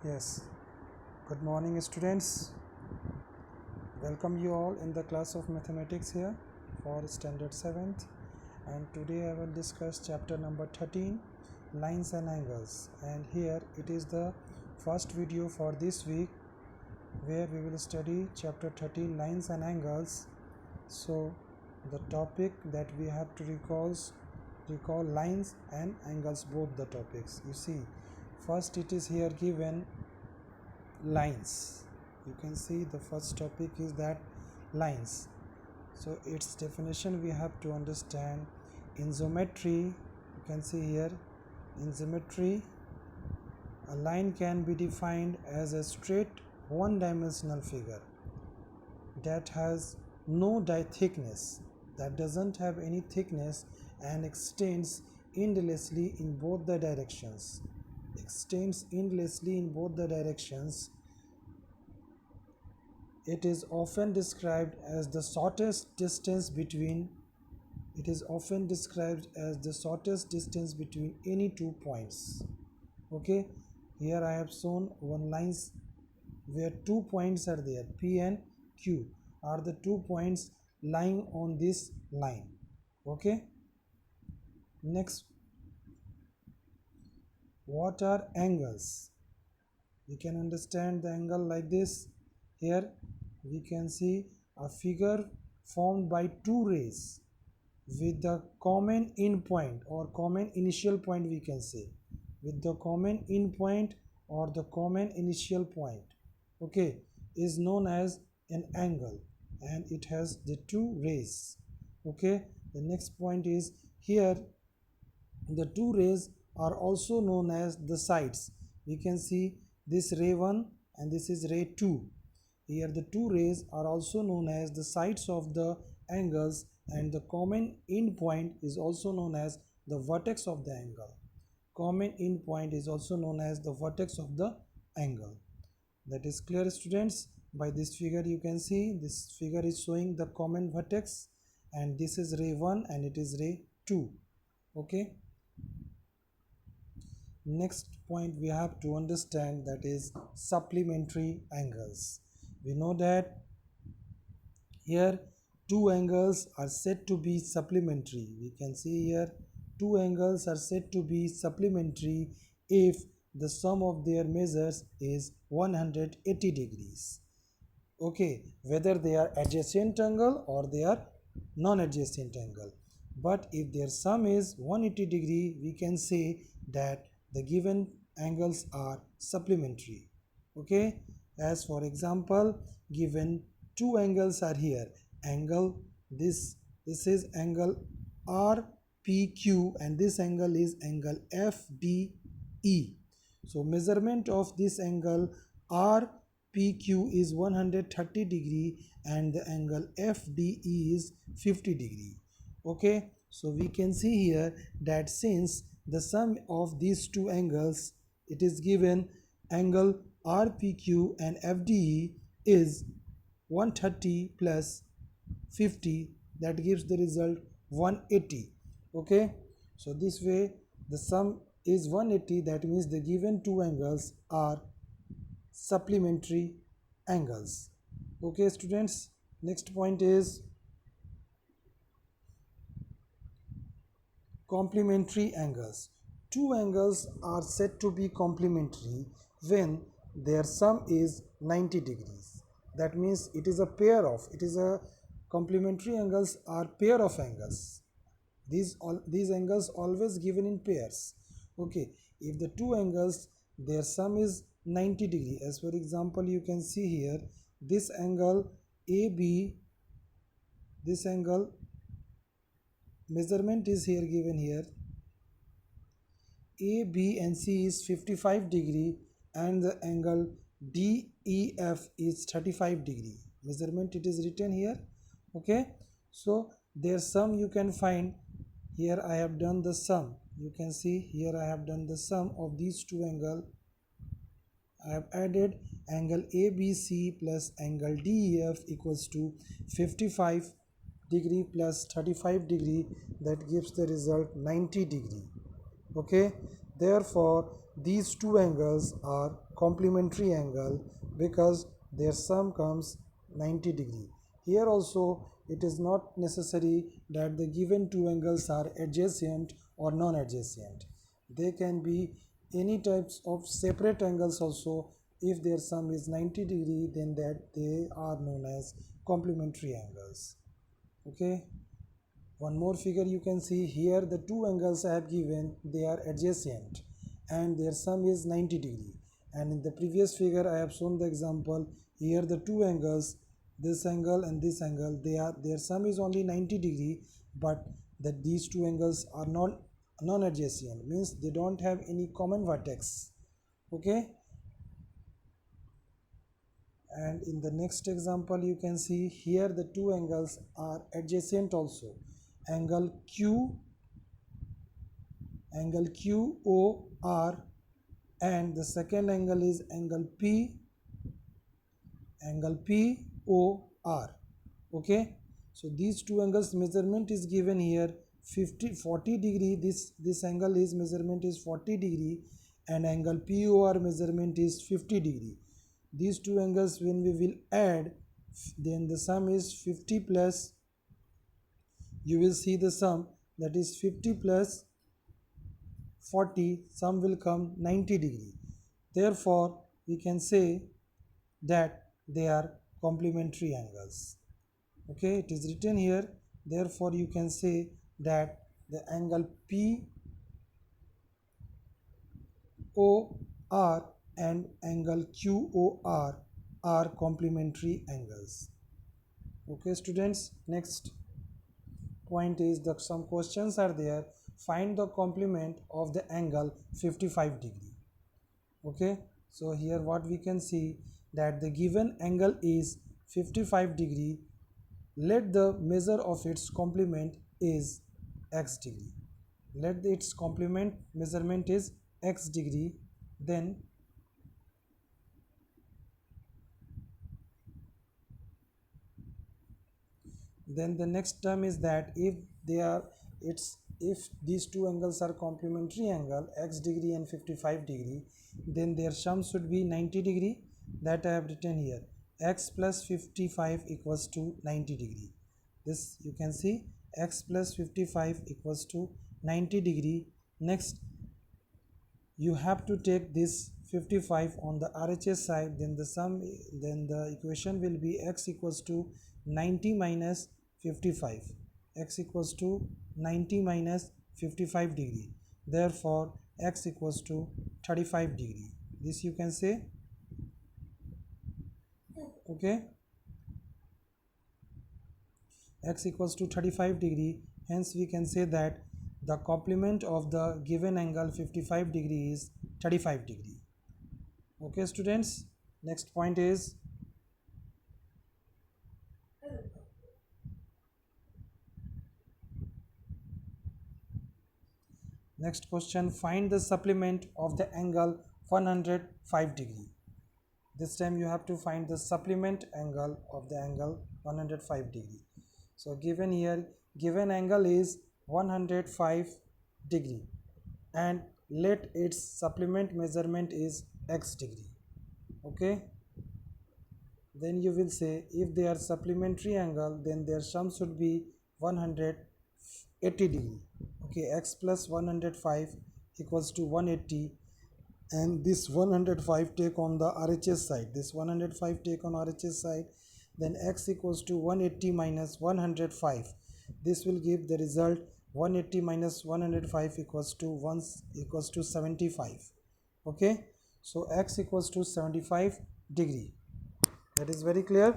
Yes, good morning, students. Welcome you all in the class of mathematics here for standard 7th, and today I will discuss chapter number 13, lines and angles. And here it is the first video for this week where we will study chapter 13, lines and angles. So the topic that we have to recall lines and angles, both the topics. You see, first it is here given lines. You can see the first topic is that lines. So its definition we have to understand. In geometry, you can see here, in geometry a line can be defined as a straight one-dimensional figure that has no thickness, that doesn't have any thickness and extends endlessly in both the directions. It is often described as the shortest distance between any 2 points. Okay, here I have shown one lines where 2 points are there. P and Q are the 2 points lying on this line. Okay, next, what are angles? We can understand the angle like this. Here we can see a figure formed by two rays with the common end point or common initial point, we can say, with the common end point or the common initial point, okay, is known as an angle, and it has the two rays. Okay, the next point is here the two rays are also known as the sides. We can see this ray 1 and this is ray 2. Here the two rays are also known as the sides of the angles, and the common end point is also known as the vertex of the angle. Common end point is also known as the vertex of the angle. That is clear, students? By this figure you can see this figure is showing the common vertex, and this is ray 1 and it is ray 2. Okay, next point we have to understand, that is supplementary angles. We know that here two angles are said to be supplementary. We can see here two angles are said to be supplementary if the sum of their measures is 180 degrees. Okay, whether they are adjacent angle or they are non-adjacent angle. But if their sum is 180 degree, we can say that the given angles are supplementary. Okay, as for example, given two angles are here. Angle this is angle RPQ, and this angle is angle FDE. So measurement of this angle RPQ is 130 degree and the angle FDE is 50 degree. Okay, so we can see here that since the sum of these two angles, it is given angle RPQ and FDE is 130 plus 50, that gives the result 180. Okay, so this way the sum is 180, that means the given two angles are supplementary angles. Okay, students, next point is complementary angles. Two angles are said to be complementary when their sum is 90 degrees. That means it is a complementary angles are pair of angles. These angles always given in pairs. Okay, if the two angles their sum is 90 degree, as for example you can see here this angle AB, this angle measurement is here given here, A, B and C is 55 degree and the angle DEF is 35 degree. Measurement it is written here. Okay, so their sum you can find here. I have done the sum. You can see here I have done the sum of these two angles. I have added angle ABC plus angle DEF equals to 55 degree plus 35 degree, that gives the result 90 degree. Okay, therefore these two angles are complementary angle because their sum comes 90 degree. Here also it is not necessary that the given two angles are adjacent or non-adjacent. They can be any types of separate angles also. If their sum is 90 degree, then that they are known as complementary angles. Okay, one more figure you can see here. The two angles I have given, they are adjacent and their sum is 90 degree. And in the previous figure I have shown the example. Here the two angles, this angle and this angle, their sum is only 90 degree, but that these two angles are non-adjacent, means they don't have any common vertex. Okay, and in the next example you can see here the two angles are adjacent also. Angle QOR, and the second angle is angle POR. Okay, so these two angles measurement is given here 40 degree. This angle is measurement is 40 degree and angle POR measurement is 50 degree. These two angles when we will add, then the sum is 50 plus, you will see the sum, that is 50 plus 40, sum will come 90 degree. Therefore we can say that they are complementary angles. Okay, it is written here. Therefore you can say that the angle POR and angle QOR are complementary angles. Okay students, next point is that some questions are there. Find the complement of the angle 55 degree. Okay, so here what we can see, that the given angle is 55 degree. Let the measure of its complement is x degree. Let its complement measurement is x degree. Then the next term is that if they are if these two angles are complementary angle, x degree and 55 degree, then their sum should be 90 degree. That I have written here, x plus 55 equals to 90 degree. This you can see, x plus 55 equals to 90 degree. Next you have to take this 55 on the RHS side, then the equation will be x equals to 90 minus 55, x equals to 90 minus 55 degree. Therefore x equals to 35 degree. This you can say. Okay, x equals to 35 degree. Hence we can say that the complement of the given angle 55 degree is 35 degree. Okay students, next point is next question, find the supplement of the angle 105 degree. This time you have to find the supplement angle of the angle 105 degree. So given here, given angle is 105 degree and let its supplement measurement is x degree. Okay, then you will say if they are supplementary angle, then their sum should be 180 degree. Okay, x plus 105 equals to 180, and this 105 take on the RHS side, this 105 take on RHS side, then x equals to 180 minus 105. This will give the result 180 minus 105 equals to 75. Okay, so x equals to 75 degree. That is very clear.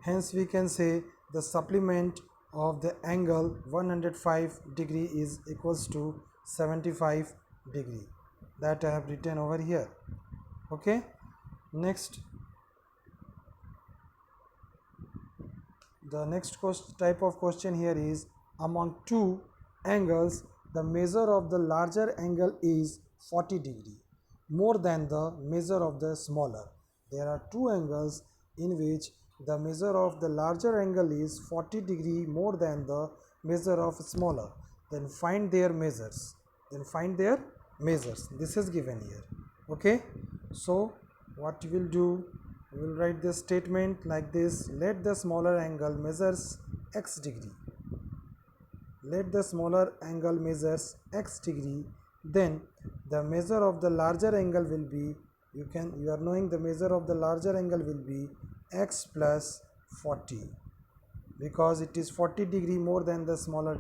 Hence we can say the supplement of the angle 105 degree is equals to 75 degree. That I have written over here. Okay, next the next type of question here is, among two angles the measure of the larger angle is 40 degree more than the measure of the smaller. There are two angles in which the measure of the larger angle is 40 degree more than the measure of smaller. Then find their measures. Then find their measures. This is given here. Okay, so what we will do, we will write this statement like this: let the smaller angle measures x degree. Let the smaller angle measures x degree, then the measure of the larger angle will be, you are knowing the measure of the larger angle will be x plus 40, because it is 40 degree more than the smaller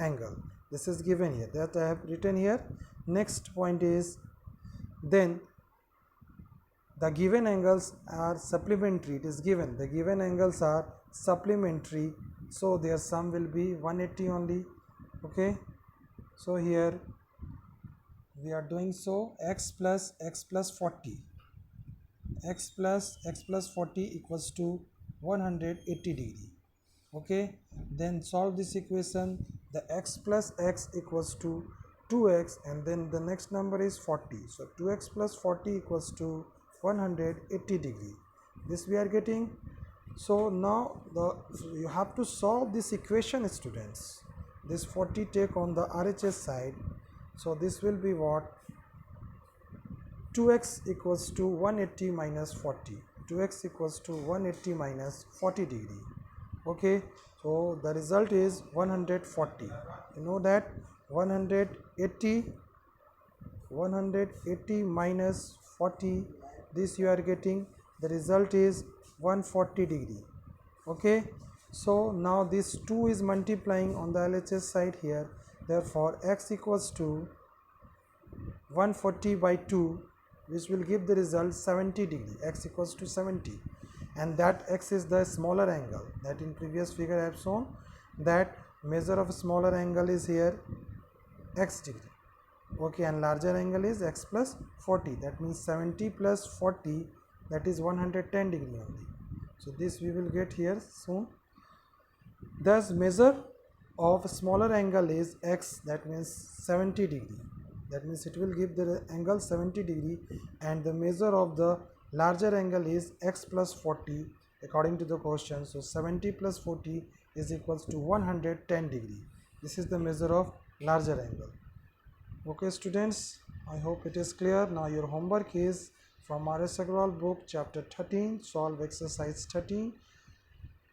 angle. This is given here, that I have written here. Next point is, then the given angles are supplementary. It is given the given angles are supplementary, so their sum will be 180 only. Okay, so here we are doing so x plus 40, x plus 40 equals to 180 degree. Okay, then solve this equation. The x plus x equals to 2x, and then the next number is 40, so 2x plus 40 equals to 180 degree. This we are getting. So now you have to solve this equation, students. This 40 take on the RHS side, so this will be what, 2x equals to 180 minus 40, 2x equals to 180 minus 40 degree. Okay, so the result is 140. You know that 180 minus 40, this you are getting, the result is 140 degree. Okay, so now this 2 is multiplying on the LHS side here, therefore x equals to 140 by 2, which will give the result 70 degree, x equals to 70, and that x is the smaller angle. That in previous figure I have shown that measure of smaller angle is here x degree. Okay, and larger angle is x plus 40, that means 70 plus 40, that is 110 degree only. So this we will get here soon. Thus measure of smaller angle is x, that means 70 degree, that means it will give the angle 70 degree, and the measure of the larger angle is x plus 40 according to the question. So 70 plus 40 is equals to 110 degree. This is the measure of larger angle. Okay students, I hope it is clear. Now your homework is from R.S. Agrawal book, chapter 13, solve exercise 13,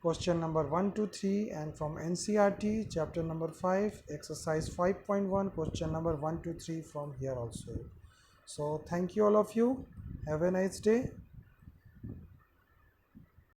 question number 1 to 3, and from NCERT, chapter number 5, exercise 5.1, question number 1 to 3 from here also. So thank you all of you. Have a nice day.